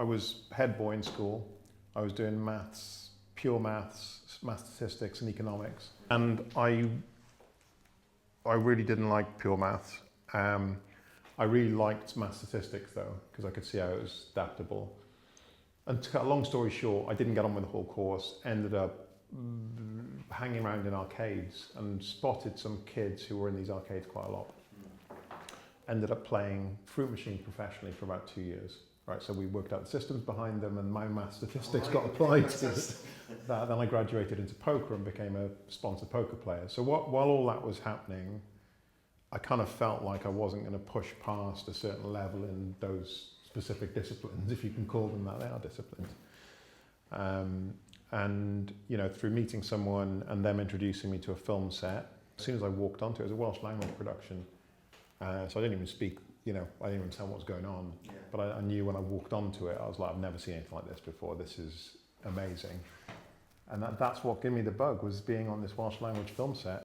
I was head boy in school. I was doing maths, pure maths, math statistics and economics. And I really didn't like pure maths. I really liked math statistics though, because I could see how it was adaptable. And to cut a long story short, I didn't get on with the whole course, ended up hanging around in arcades and spotted some kids who were in these arcades quite a lot. Ended up playing fruit machines professionally for about 2 years. Right, so we worked out the systems behind them and my math statistics got applied to that. Then I graduated into poker and became a sponsored poker player. So while all that was happening, I kind of felt like I wasn't going to push past a certain level in those specific disciplines, if you can call them that. They are disciplines. And you know, through meeting someone and them introducing me to a film set, as soon as I walked onto it, it was a Welsh language production. So I didn't even speak, you know, I didn't even tell what was going on. Yeah. But I knew when I walked onto it, I was like, I've never seen anything like this before. This is amazing. And that's what gave me the bug, was being on this Welsh language film set.